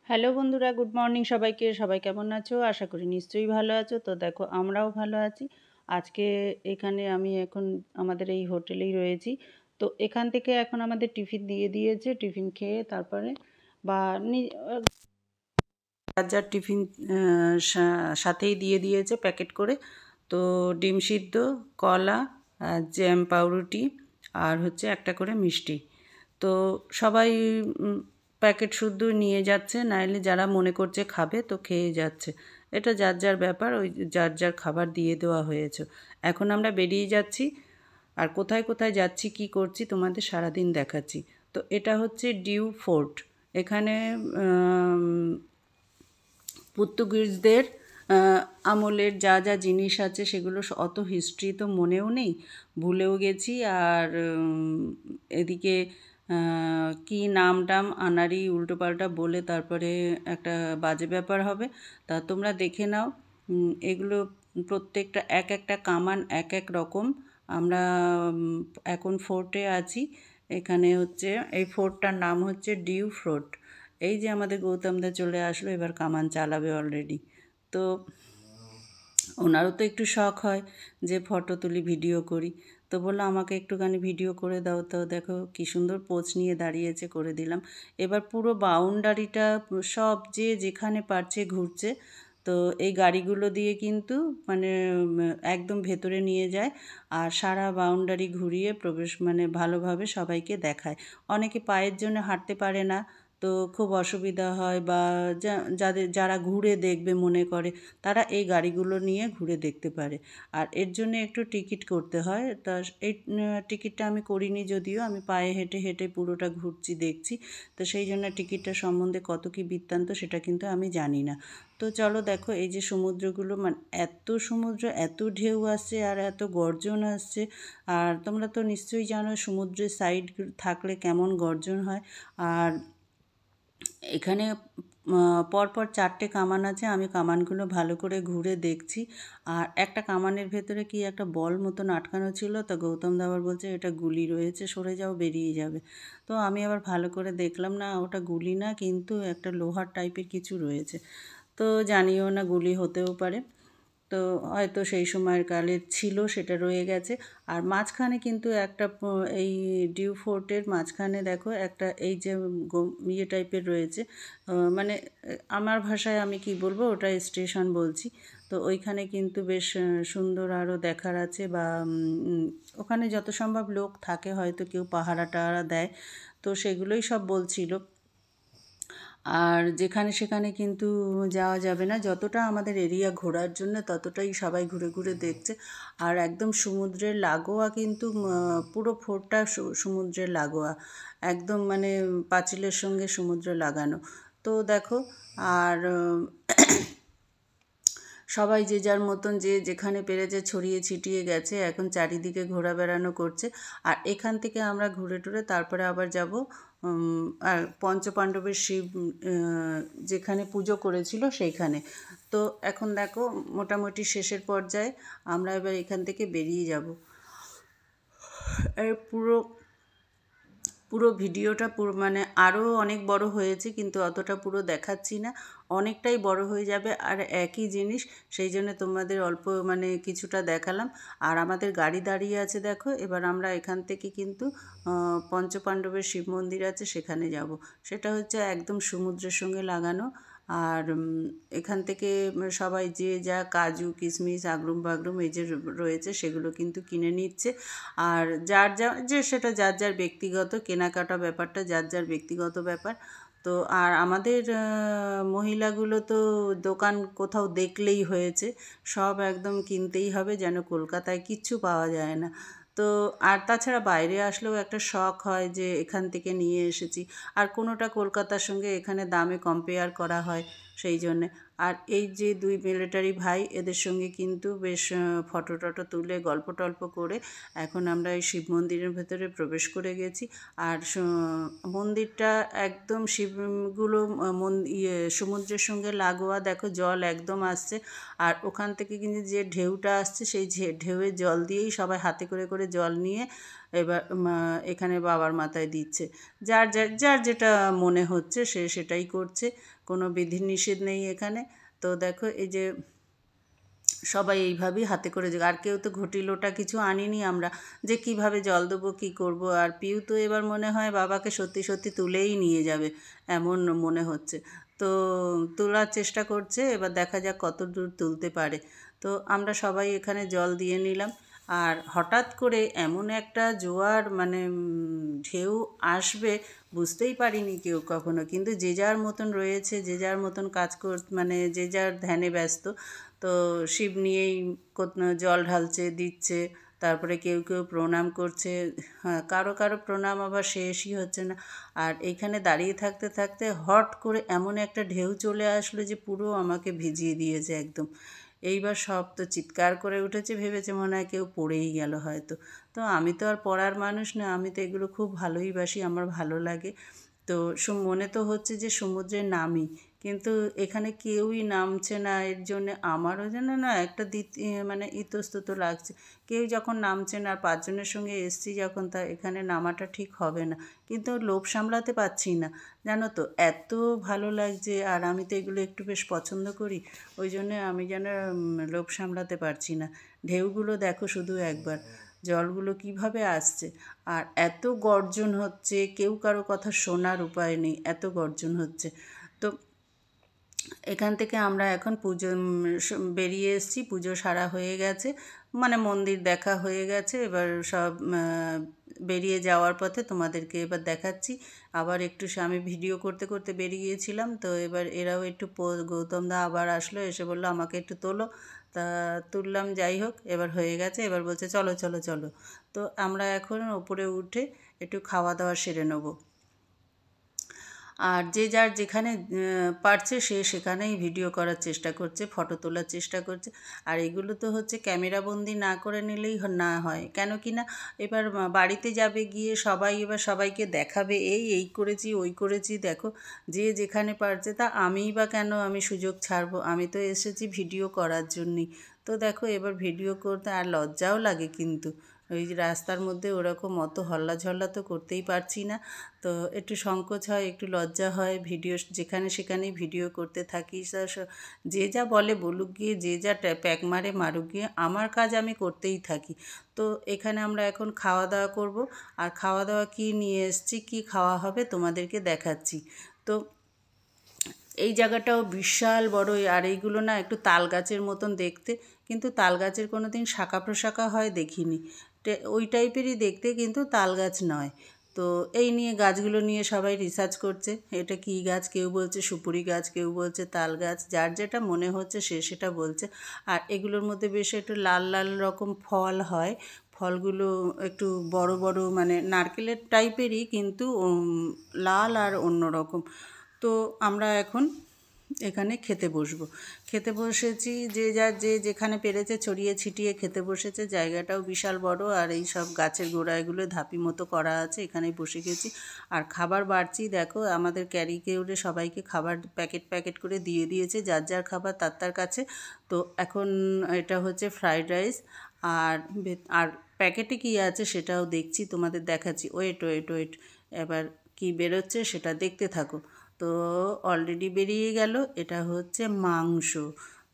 Hello বন্ধুরা, good morning সবাইকে। সবাই কেমন আছো? আশা করি নিশ্চয়ই ভালো আছো। তো দেখো, আমরাও ভালো আছি। আজকে এখানে আমি এখন আমাদের এই হোটেলেই রয়েছি। তো এখান থেকে এখন আমাদের টিফিন দিয়ে দিয়েছে। টিফিন খেয়ে তারপরে বা নি যার যার টিফিন সাথেই দিয়ে দিয়েছে প্যাকেট করে। তো ডিম সিদ্ধ, কলা, জ্যাম, পাউরুটি আর হচ্ছে একটা করে মিষ্টি। তো সবাই প্যাকেট শুদ্ধ নিয়ে যাচ্ছে, নাইলে যারা মনে করছে খাবে তো খেয়ে যাচ্ছে। এটা যার যার ব্যাপার, ওই যার যার খাবার দিয়ে দেওয়া হয়েছে। এখন আমরা বেরিয়ে যাচ্ছি, আর কোথায় কোথায় যাচ্ছি কী করছি তোমাদের সারাদিন দেখাচ্ছি। তো এটা হচ্ছে ডিউ ফোর্ট। এখানে পর্তুগিজদের আমলের যা যা জিনিস আছে সেগুলো অত হিস্ট্রি তো মনেও নেই, ভুলেও গেছি। আর এদিকে কী নাম টাম আনারই উল্টোপাল্টা বলে তারপরে একটা বাজে ব্যাপার হবে। তা তোমরা দেখে নাও। এগুলো প্রত্যেকটা এক একটা কামান এক এক রকম। আমরা এখন ফোর্টে আছি। এখানে হচ্ছে এই ফোর্টটার নাম হচ্ছে ডিউ ফোর্ট। এই যে আমাদের গৌতমদা চলে আসলো, এবার কামান চালাবে অলরেডি। তো ওনারও তো একটু শখ হয় যে ফটো তুলি, ভিডিও করি। তো বললো আমাকে একটুখানি ভিডিও করে দাও। তো দেখো কী সুন্দর পোজ নিয়ে দাঁড়িয়েছে, করে দিলাম। এবার পুরো বাউন্ডারিটা সব যে যেখানে পারছে ঘুরছে। তো এই গাড়িগুলো দিয়ে কিন্তু মানে একদম ভেতরে নিয়ে যায়, আর সারা বাউন্ডারি ঘুরিয়ে প্রবেশ মানে ভালোভাবে সবাইকে দেখায়। অনেকে পায়ের জন্য হাঁটতে পারে না, তো খুব অসুবিধা হয়, বা যারা ঘুরে দেখবে মনে করে, তারা এই গাড়িগুলো নিয়ে ঘুরে দেখতে পারে। আর এর জন্য একটু টিকিট করতে হয়। তা এই টিকিটটা আমি করিনি, যদিও আমি পায়ে হেঁটে হেঁটে পুরোটা ঘুরছি, দেখছি। তো সেই জন্য টিকিটটা সম্বন্ধে কত কী বৃত্তান্ত সেটা কিন্তু আমি জানি না। তো চলো দেখো, এই যে সমুদ্রগুলো, মানে এত সমুদ্র, এত ঢেউ আসছে আর এত গর্জন আসছে। আর তোমরা তো নিশ্চয়ই জানো সমুদ্রের সাইড থাকলে কেমন গর্জন হয়। আর এখানে পরপর 4টে কামান আছে। আমি কামানগুলো ভালো করে ঘুরে দেখছি। আর একটা কামানের ভেতরে কি একটা বল মতন আটকানো ছিল। তো গৌতম দা আবার বলছে এটা গুলি রয়েছে, সরে যাও, বেরিয়ে যাবে। তো আমি আবার ভালো করে দেখলাম, না ওটা গুলি না, কিন্তু একটা লোহার টাইপের কিছু রয়েছে। তো জানিও না, গুলি হতেও পারে। তো হয়তো সেই সময়ের কালের ছিল, সেটা রয়ে গেছে। আর মাঝখানে কিন্তু একটা এই ডিউ ফোর্টের মাঝখানে দেখো একটা এই যে ইয়ে টাইপের রয়েছে, মানে আমার ভাষায় আমি কি বলবো, ওটা স্টেশন বলছি। তো ওইখানে কিন্তু বেশ সুন্দর আরও দেখার আছে, বা ওখানে যত সম্ভব লোক থাকে, হয়তো কেউ পাহারা টাহারা দেয়। তো সেগুলোই সব বলছিল। আর যেখানে সেখানে কিন্তু যাওয়া যাবে না, যতটা আমাদের এরিয়া ঘোরার জন্য ততটাই সবাই ঘুরে ঘুরে দেখছে। আর একদম সমুদ্রের লাগোয়া কিন্তু, পুরো ফোর্টটা সমুদ্রের লাগোয়া, একদম মানে পাঁচিলের সঙ্গে সমুদ্র লাগানো। তো দেখো, আর সবাই যে যার মতন যে যেখানে পেরেছে ছড়িয়ে ছিটিয়ে গেছে, এখন চারিদিকে ঘোরা বেড়ানো করছে। আর এখান থেকে আমরা ঘুরে টুরে তারপরে আবার যাব আর পঞ্চপাণ্ডবের শিব যেখানে পুজো করেছিল সেইখানে। তো এখন দেখো মোটামুটি শেষের পর্যায়ে, আমরা এবার এখান থেকে বেরিয়ে যাব। এর পুরো পুরো ভিডিওটা পুরো মানে আরও অনেক বড় হয়েছে, কিন্তু অতটা পুরো দেখাচ্ছি না, অনেকটাই বড় হয়ে যাবে। আর একই জিনিস, সেই জন্য তোমাদের অল্প মানে কিছুটা দেখালাম। আর আমাদের গাড়ি দাঁড়িয়ে আছে দেখো। এবার আমরা এখান থেকে কিন্তু পঞ্চপাণ্ডবের শিব মন্দির আছে, সেখানে যাব। সেটা হচ্ছে একদম সমুদ্রের সঙ্গে লাগানো। আর এখান থেকে সবাই যে যা কাজু কিশমিশ আগরুম বাগরুম এই যে রয়েছে সেগুলো কিন্তু কিনে নিচ্ছে। আর যার যা যে সেটা যার যার ব্যক্তিগত কেনাকাটা, ব্যাপারটা যার যার ব্যক্তিগত ব্যাপার। তো আর আমাদের মহিলাগুলো তো দোকান কোথাও দেখলেই হয়েছে, সব একদম কিনতেই হবে, যেন কলকাতায় কিচ্ছু পাওয়া যায় না। তো আর তাছাড়া বাইরে আসলেও একটা শখ হয় যে এখান থেকে নিয়ে এসেছি। আর কোনোটা কলকাতার সঙ্গে এখানে দামে কম্পেয়ার করা হয়, সেই জন্যে। আর এই যে দুই মিলিটারি ভাই, এদের সঙ্গে কিন্তু বেশ ফটো টটো তুলে গল্প টল্প করে এখন আমরা এই শিব মন্দিরের ভেতরে প্রবেশ করে গেছি। আর মন্দিরটা একদম শিবগুলো সমুদ্রের সঙ্গে লাগোয়া, দেখো জল একদম আসছে। আর ওখান থেকে কিন্তু যে ঢেউটা আসছে, সেই ঢেউয়ের জল দিয়েই সবাই হাতে করে করে জল নিয়ে এবার এখানে বাবার মাথায় দিচ্ছে। যার যার যার যেটা মনে হচ্ছে সে সেটাই করছে, কোনো বিধিনিষেধ নেই এখানে। তো দেখো এই যে সবাই এইভাবেই হাতে করে আর কেউ তো ঘটি লোটা কিছু আনিনি আমরা, যে কিভাবে জল দেবো কী করব। আর পিউ তো এবার মনে হয় বাবাকে সত্যি সত্যি তুলেই নিয়ে যাবে এমন মনে হচ্ছে। তো তোলার চেষ্টা করছে, এবার দেখা যাক কত দূর তুলতে পারে। তো আমরা সবাই এখানে জল দিয়ে নিলাম। আর হঠাৎ করে এমন একটা জোয়ার মানে ঢেউ আসবে বুঝতেই পারিনি কেউ কখনো, কিন্তু যে যার মতন রয়েছে, যে যার মতন কাজ মানে যে যার ধ্যানে ব্যস্ত। তো শিব নিয়েই জল ঢালছে, দিচ্ছে, তারপরে কেউ কেউ প্রণাম করছে। হ্যাঁ, কারো কারো প্রণাম আবার শেষই হচ্ছে না। আর এইখানে দাঁড়িয়ে থাকতে থাকতে হট করে এমন একটা ঢেউ চলে আসলো যে পুরো আমাকে ভিজিয়ে দিয়েছে একদম। এইবার সব তো চিৎকার করে উঠেছে, ভেবেছে মনে হয় কেউ পড়েই গেল হয়তো। তো আমি তো আর পড়ার মানুষ না, আমি তো এগুলো খুব ভালোই বাসি, আমার ভালো লাগে। তো মনে তো হচ্ছে যে সমুদ্রে নামি, কিন্তু এখানে কেউই নামছে না। এর জন্যে আমারও যেন না একটা মানে ইতস্তত লাগছে। কেউ যখন নামছে না, আর 5 জনের সঙ্গে এসছি যখন, তা এখানে নামাটা ঠিক হবে না। কিন্তু লোভ সামলাতে পারছি না, জানো তো, এত ভালো লাগছে। আর আমি তো এগুলো একটু বেশ পছন্দ করি, ওই জন্যে আমি যেন লোভ সামলাতে পারছি না। ঢেউগুলো দেখো শুধু একবার, জলগুলো কিভাবে আসছে। আর এত গর্জন হচ্ছে, কেউ কারো কথা শোনার উপায় নেই, এত গর্জন হচ্ছে। তো এখান থেকে আমরা এখন পুজো বেরিয়ে এসেছি, পুজো সারা হয়ে গেছে, মানে মন্দির দেখা হয়ে গেছে। এবার সব বেরিয়ে যাওয়ার পথে তোমাদেরকে এবার দেখাচ্ছি। আবার একটু আমি ভিডিও করতে করতে বেরিয়ে গিয়েছিলাম, তো এবার এরাও একটু গৌতম দা আবার আসলো, এসে বললো আমাকে একটু তোলো। তা তুললাম, যাই হোক এবার হয়ে গেছে। এবার বলছে চলো চলো চলো। তো আমরা এখন ওপরে উঠে একটু খাওয়া দাওয়া সেরে নেবো। আর যে যার যেখানে পারছে সে সেখানেই ভিডিও করার চেষ্টা করছে, ফটো তোলার চেষ্টা করছে। আর এগুলো তো হচ্ছে ক্যামেরাবন্দি না করে নিলেই না হয়, কেন কি না এবার বাড়িতে যাবে গিয়ে সবাই এবার সবাইকে দেখাবে, এই এই করেছি ওই করেছি দেখো, যে যেখানে পারছে। তা আমিই বা কেন আমি সুযোগ ছাড়বো, আমি তো এসেছি ভিডিও করার জন্যই। তো দেখো এবার ভিডিও করতে আর লজ্জাও লাগে, কিন্তু ওই যে রাস্তার মধ্যে ওরকম অত হল্লা ঝল্লা তো করতেই পারছি না। তো একটু সংকোচ হয়, একটু লজ্জা হয়, ভিডিও যেখানে সেখানেই ভিডিও করতে থাকি। যে যা বলে বলুক গিয়ে, যে যা প্যাক মারে মারুক গিয়ে, আমার কাজ আমি করতেই থাকি। তো এখানে আমরা এখন খাওয়া দাওয়া করব। আর খাওয়া দাওয়া কী নিয়ে এসেছি, কী খাওয়া হবে তোমাদেরকে দেখাচ্ছি। তো এই জায়গাটাও বিশাল বড়। আর এইগুলো না একটু তাল গাছের মতন দেখতে, কিন্তু তাল গাছের কোনো দিন শাখা প্রশাখা হয় দেখিনি, ওই টাইপেরই দেখতে, কিন্তু তাল গাছ নয়। তো এই নিয়ে গাছগুলো নিয়ে সবাই রিসার্চ করছে, এটা কী গাছ, কেউ বলছে সুপুরি গাছ, কেউ বলছে তাল গাছ, যার যেটা মনে হচ্ছে সে সেটা বলছে। আর এগুলোর মধ্যে বেশ একটু লাল লাল রকম ফল হয়, ফলগুলো একটু বড় বড়, মানে নারকেলের টাইপেরই, কিন্তু লাল আর অন্য রকম। তো আমরা এখন এখানে খেতে বসবো। খেতে বসেছি, যে যার যে যেখানে পেরেছে ছড়িয়ে ছিটিয়ে খেতে বসেছে। জায়গাটাও বিশাল বড়, আর এই সব গাছের গোড়ায়গুলো ধাপি মতো করা আছে, এখানেই বসে গেছি। আর খাবার বাড়ছি, দেখো আমাদের ক্যারি করে সবাইকে খাবার প্যাকেট প্যাকেট করে দিয়ে দিয়েছে, যার যার খাবার তার তার কাছে। তো এখন এটা হচ্ছে ফ্রাইড রাইস। আর আর প্যাকেটে কী আছে সেটাও দেখছি, তোমাদের দেখাচ্ছি। ওয়েট ওয়েট ওয়েট, এবার কী বেরোচ্ছে সেটা দেখতে থাকো। তো অলরেডি বেরিয়ে গেল, এটা হচ্ছে মাংস।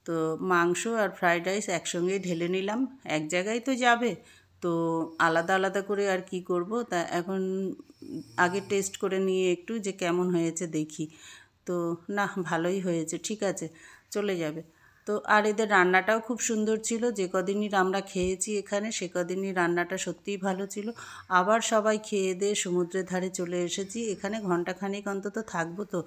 তো মাংস আর ফ্রাইড রাইস একসঙ্গেই ঢেলে নিলাম, এক জায়গায় তো যাবে, তো আলাদা আলাদা করে আর কি করব। তা এখন আগে টেস্ট করে নিয়ে একটু যে কেমন হয়েছে দেখি। তো না, ভালোই হয়েছে, ঠিক আছে, চলে যাবে। তো আর এদের রান্নাটাও খুব সুন্দর ছিল, যে কদিনই আমরা খেয়েছি এখানে সে কদিনই রান্নাটা সত্যিই ভালো ছিল। আবার সবাই খেয়ে দিয়ে সমুদ্রের ধারে চলে এসেছি, এখানে ঘন্টাখানেক অন্তত থাকবো, তো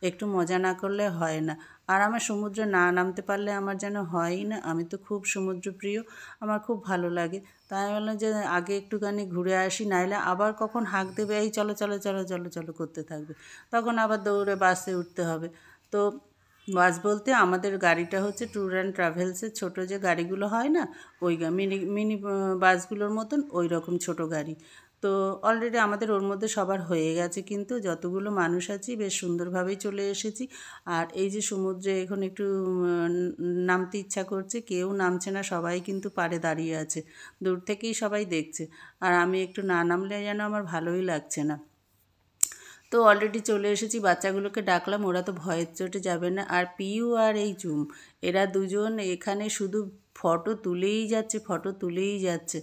একটু মজা না করলে হয় না। আর আমার সমুদ্রে না নামতে পারলে আমার যেন হয়ই না, আমি তো খুব সমুদ্রপ্রিয়, আমার খুব ভালো লাগে। তাই বললাম যে আগে একটুখানি ঘুরে আসি, নাইলে আবার কখন হাঁক দেবে, এই চলো চলো চলো চলো চলো করতে থাকবে, তখন আবার দৌড়ে বাসে উঠতে হবে। তো বাস বলতে আমাদের গাড়িটা হচ্ছে ট্যুর অ্যান্ড ট্রাভেলসের ছোটো যে গাড়িগুলো হয় না, ওই মিনি মিনি বাসগুলোর মতন ওই রকম ছোটো গাড়ি। তো অলরেডি আমাদের ওর মধ্যে সবার হয়ে গেছে, কিন্তু যতগুলো মানুষ আছি বেশ সুন্দরভাবেই চলে এসেছি। আর এই যে সমুদ্রে এখন একটু নামতে ইচ্ছা করছে, কেউ নামছে না, সবাই কিন্তু পাড়ে দাঁড়িয়ে আছে, দূর থেকেই সবাই দেখছে। আর আমি একটু না নামলে যেন আমার ভালোই লাগছে না। তো অলরেডি চলে এসেছি, বাচ্চাগুলোকে ডাকলাম, ওরা তো ভয়ের চোটে যাবে না। আর পিউ আর এই চুম, এরা দুজন এখানে শুধু ফটো তুলেই যাচ্ছে, ফটো তুলেই যাচ্ছে।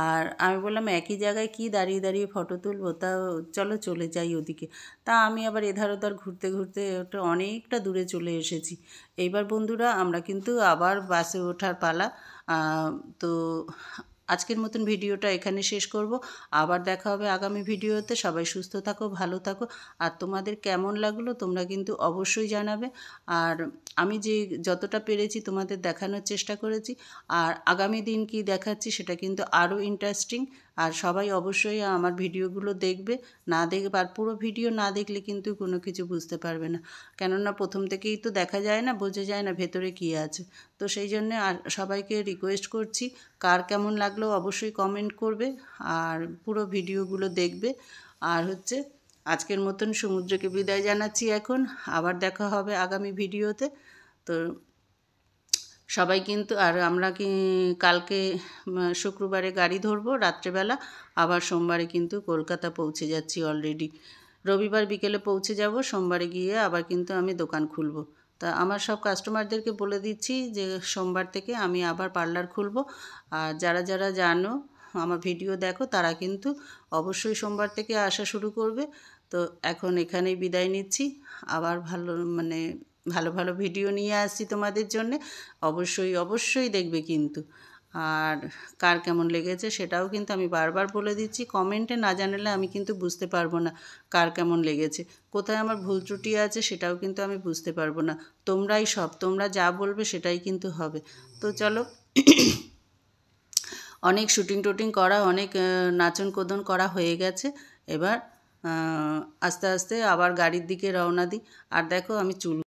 আর আমি বললাম একই জায়গায় কি দাঁড়িয়ে দাঁড়িয়ে ফটো তুলবো, তা চলো চলে যাই ওদিকে। তা আমি আবার এধার ওধার ঘুরতে ঘুরতে ওটা অনেকটা দূরে চলে এসেছি। এইবার বন্ধুরা আমরা কিন্তু আবার বাসে ওঠার পালা। তো আজকের মতন ভিডিওটা এখানে শেষ করব। আবার দেখা হবে আগামী ভিডিওতে। সবাই সুস্থ থাকো, ভালো থাকো। আর তোমাদের কেমন লাগলো তোমরা কিন্তু অবশ্যই জানাবে। আর আমি যে যতটা পেরেছি তোমাদের দেখানোর চেষ্টা করেছি। আর আগামী দিন কি দেখাচ্ছি সেটা কিন্তু আরও ইন্টারেস্টিং। আর সবাই অবশ্যই আমার ভিডিওগুলো দেখবে। না দেখবে, আর পুরো ভিডিও না দেখলে কিন্তু কোনো কিছু বুঝতে পারবে না। কেননা প্রথম থেকেই তো দেখা যায় না, বোঝা যায় না ভেতরে কী আছে। তো সেই জন্যে আর সবাইকে রিকোয়েস্ট করছি, কার কেমন লাগলো অবশ্যই কমেন্ট করবে আর পুরো ভিডিওগুলো দেখবে। আর হচ্ছে আজকের মতন সমুদ্রকে বিদায় জানাচ্ছি এখন। আবার দেখা হবে আগামী ভিডিওতে। তো সবাই কিন্তু, আর আমরা কি কালকে শুক্রবারে গাড়ি ধরবো রাত্রেবেলা, আবার সোমবারে কিন্তু কলকাতা পৌঁছে যাচ্ছি অলরেডি। রবিবার বিকেলে পৌঁছে যাব, সোমবারে গিয়ে আবার কিন্তু আমি দোকান খুলব। তা আমার সব কাস্টমারদেরকে বলে দিচ্ছি যে সোমবার থেকে আমি আবার পার্লার খুলব। আর যারা যারা জানো আমার ভিডিও দেখো তারা কিন্তু অবশ্যই সোমবার থেকে আসা শুরু করবে। তো এখন এখানেই বিদায় নিচ্ছি। আবার ভালো ভালো ভিডিও নিয়ে আসছি তোমাদের জন্যে। অবশ্যই অবশ্যই দেখবে কিন্তু। আর কার কেমন লেগেছে সেটাও কিন্তু আমি বারবার বলে দিচ্ছি, কমেন্টে না জানালে আমি কিন্তু বুঝতে পারবো না কার কেমন লেগেছে। কোথায় আমার ভুল ত্রুটি আছে সেটাও কিন্তু আমি বুঝতে পারবো না। তোমরাই সব, তোমরা যা বলবে সেটাই কিন্তু হবে। তো চলো, অনেক শুটিং টুটিং করা, অনেক নাচন কোদন করা হয়ে গেছে। এবার আস্তে আস্তে আবার গাড়ির দিকে রওনা দিই। আর দেখো আমি চুল